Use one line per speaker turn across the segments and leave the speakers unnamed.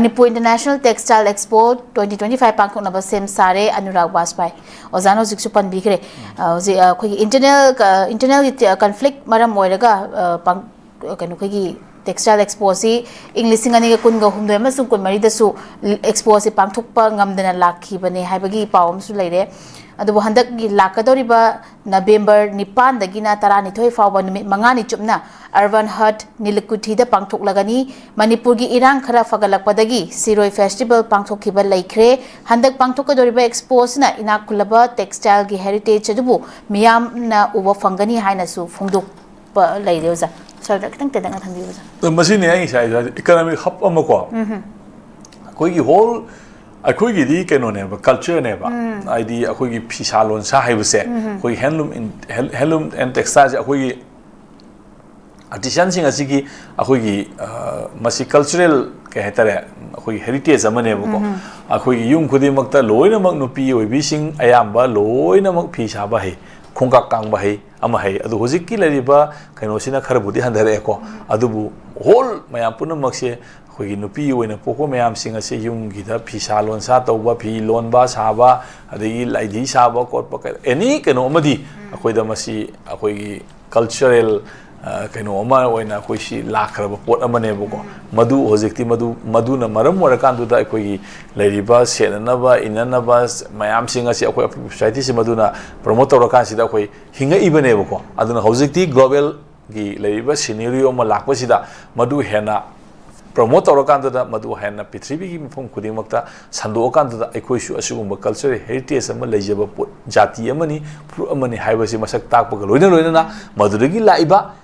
Manipur International Textile Expo 2025 Pangkoknaba Sem Sare Anurag Baspai Ozano Ziksu Panbikre internal conflict maram moiraga kanuki Textile Expo si English ngani kunga humdo amasung kun mari dasu expo si pangthokpa ngamdana lakhi bane haibagi pawam su leire adu handak gi lakadoriba November 9 dagina 12 fawba numit mangani chupna Urban Hut Nilikuthi da pangthok lagani Manipur gi irang khara fagalakpadagi Siroi Festival pangthokhiba laikre handak pangthokadoriba expo na inakulaba textile gi heritage adubu miyam na uba fangani haina su phungduk pa leire uza Sir, kitang tedang at hindi uza.
The machine ay siya economic hub amako. Ako yung whole ako yung di kano neba culture neba. Ay di ako yung pisalon sa haybuse. Ako yung handloom and textiles ako yung artisan singa sige ako yung masi cultural kaya tare ako yung heritage aman neba ko. Ako yung kudi magta loy na magnupi o bising ayamba loy na magpisaba he. Kungkak kang bahay amahay adu hojik ki lariba kaino sina kharbudi handare ko adubu whole mayam puna makse khogi nupi oina poko mayam singa se yung gida phisalon sa tawba phi lon ba saba adagi laidi saba kot pa any kaino amadi akoi da masi akoi cultural kaino ama oina koi si lakraba pot amane boko madu hojikti madu na maram wara kandu da akoi lariba senanaba inanaba mayam singa se akoi society se maduna promoter ra kan sida akoi hinga ibane boko aduna hojikti global gi lariba scenario ma lakpa sida madu hena promoter ra kan da madu hena prithvi gi mphom khuding makta sando kan da akoi su asugumba cultural heritage ama lejaba pot jati amani pro amani haibasi masak takpa loina na madu gi laiba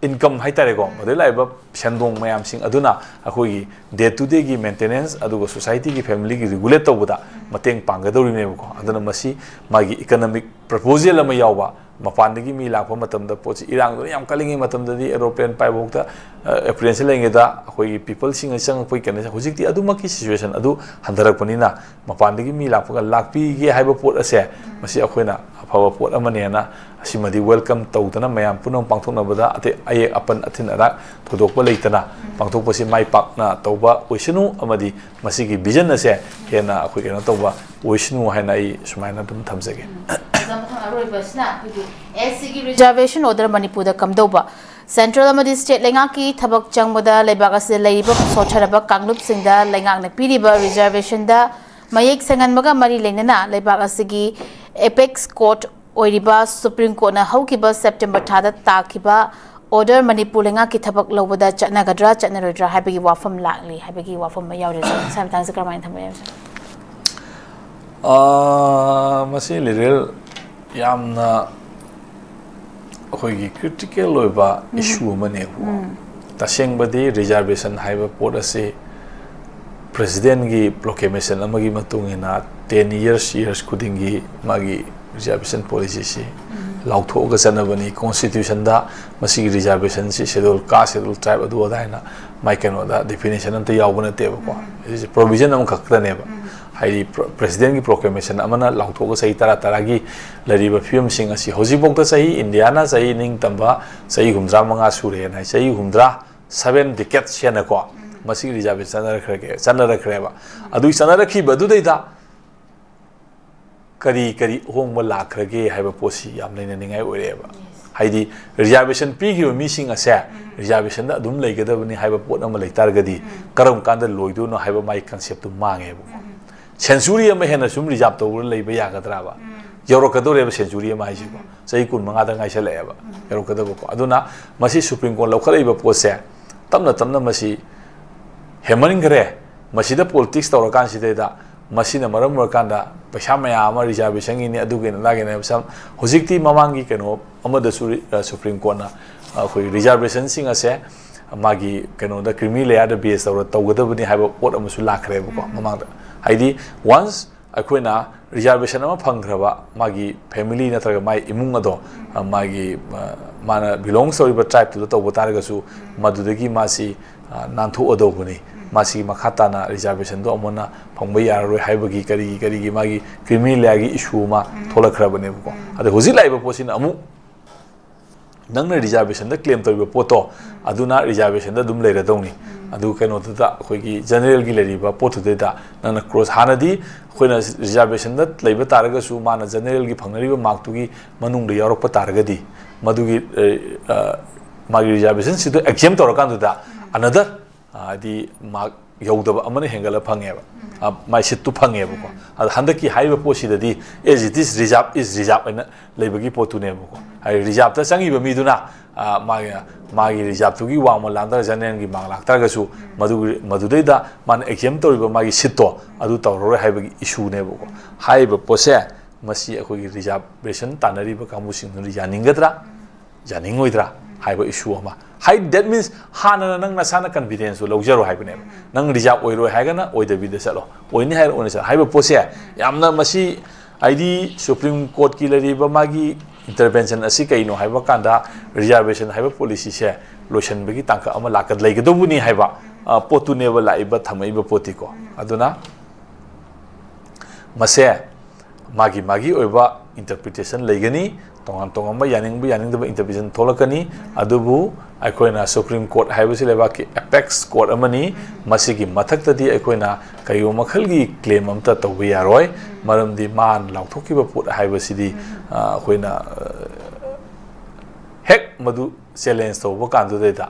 income hai tare ko madu laiba shandong mayam sing aduna akoi day to day gi maintenance adugo society gi family gi regulate tawda mateng panggadori ne ko aduna masi magi economic proposal ama yawba mapandagi mi lakpa matamda pochi irang do yam kalingi matamda di aeroplane pai bokta appearance lenge da akoi people sing sang poi kana hojikti aduma ki situation adu handarak panina mapandagi mi lakpa lakpi ge haiba pot ase masi akoina afawa pot amane na asimadi welcome tawdana mayam punong pangthokna bada ate aye apan athin ara thodokpa leitana pangthokpa si mai pakna tawba oisinu amadi masigi vision ase hena akoi kana tawba oisinu haina ai sumaina dum thamjage
Reservation order Manipur da kamdoba Central amadi state lengaki thabak changboda leibak ase leiba socharaba kanglup singda lengak na piriba reservation da mayek sanganmaga mari lenana leibak asegi apex court oiriba Supreme Court na haukiba September thada takiba order Manipur lengaki thabak lobada chatnagadra chatnarodra habegi wafam lakli habegi wafam mayawre samtang sakramai thamaya
masi lirel yamna akhoi critical loiba issue mane hu taseng badi reservation haiba pot ase president gi proclamation amagi matungina 10 years kudingi magi reservation policy si lautho ga sanabani constitution da masi reservation si schedule caste schedule tribe adu adaina maikano da definition anta yawbana teba ko is provision am khakta neba hai president ki proclamation amana lautho ga sai tara gi lariba film sing asi hojibok da sai indiana sai ning tamba sai humdra manga sure na sai humdra 7 decades sena ko masi reservation sana rakhre ba adu sana rakhi badu deida kari hongba lakrage haiba posi yam leina ningai oreba haidi reservation pi gi mi sing ase reservation da dum leigadabani haiba pot ama leitargadi karam kanda loidu no haiba mai concept tu mange bu century ama hena sum reserve to leiba yagadra ba yorokadore century ama haisi ko sei kun manga da ngai sele ba yorokadabo ko aduna masi Supreme Court lokhalaiba pose tamna masi hemaning gre masi da politics tawrakan sideda masina maram murakanda paisa maya ama reservation ni adugena lagena sam hojikti mamangi keno amada Supreme Court na khoi reservation singa se magi keno da creamy layer da base tawgadabani haiba pot amasu lakhre ko mamangda haidi once akoina reservation ama phangraba magi family natraga mai imung ado magi mana belongs to tribe to the tawtaragasu madudagi masi nanthu adobuni masi makhata na reservation do amona phangba yaroi haibagi kari magi creamy layer gi issue ma tholakrabane ko ade hoji laiba posin amu nangna reservation da claim to poto aduna reservation da dum leira dongni adu kaino da khoi general gi leriba potu da nana cross hanadi khoina reservation da leiba taraga su mana general gi phangnariba mark tu gi manung da yorok pa taraga di madu gi magi reservation sido exam torakan da another adi mark yaudaba amane hengala phangeba mai situ phangeba ko ad handaki haiba posidadi as it is reserve ina leibagi potu ne ko ai reserve ta sangi ba miduna magi reserve tu gi wangma landar janen gi mang laktar ga su madudai da man exam toriba magi sitto adu tawrore haibagi issue ne ko haiba pose masi akoi reservation tanari ba kamu sing nu janingadra janingoidra haiba issue ama high that means hana nang nasana confidence lo jaro haibane nang reserve oiro haigana oida bi desalo oini hair onisa haiba pose yamna masi id supreme court ki lari ba magi intervention asi kaino haiba kanda reservation haiba policy se lotion bagi tangka ama lakat laigedobuni haiba potu neba laiba thamaiba potiko aduna mase magi oiba interpretation laigani tongan ba yaning da interpretation tholakani adubu aikoina supreme court haibasi leba ki apex court amani masigi mathak di aikoina kayo makhalgi claim amta tawbi yaroi maramdi man lauthokiba put haibasi di aikoina hek madu challenge tawba kandu da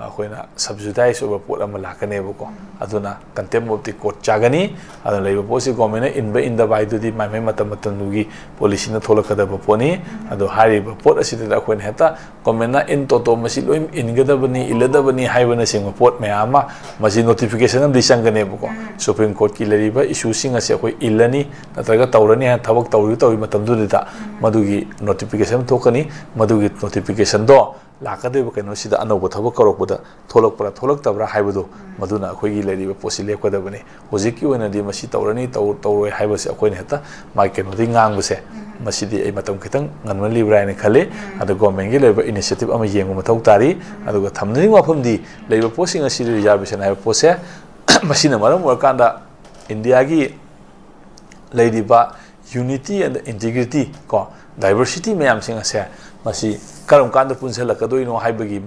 aikoina subsidize over put ama lakane buko aduna contempt of the court chagani aduna leba posi government inda bai du di mai matam nugi policy na tholakada baponi adu hari ba pot asida da khoin heta government na in toto masi loim ingada bani ilada bani haibana sing pot mayama masi notification am disangane buko supreme court ki leriba issue sing ase khoi ilani natraga tawrani ha thabak tawi matam du da madugi notification thokani madugi notification do lakade ba kaino sida anobo thabak korok buda tholok tabra haibado maduna khoigi leriba posi lepkada bani hojiki oina di masi tawrani tawroi haibase akoina heta mai kaino di ngang buse masi di ai matam kitang nganma libra ni khale adu government gi leba initiative ama yengu mathau tari adu ga thamni wafam di leba posi ngasi reservation haiba pose masi na maram wakanda india gi lediba unity and integrity ko diversity mayam sing ase masi karam kanda punsel lakadoi no haibagi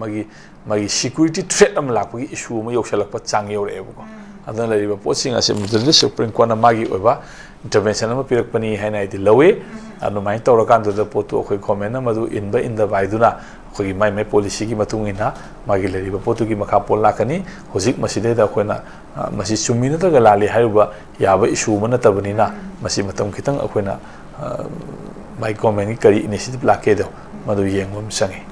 magi security threat am lakpagi issue ma yoksalakpa chang yore ebuko adana lariba posing ase mudri supreme court na magi oba intervention ama pirakpani haina idi lawe anu mai tawrakan da potu khoi comment na madu inda baiduna khoi mai policy gi matungina magi lariba potu gi makha pol lakani hojik maside da khoina masi chumina ta galali haiba yaba issue mana tabani na masi matam kitang akhoina mai comment gi kari initiative lake do madu yengum sangi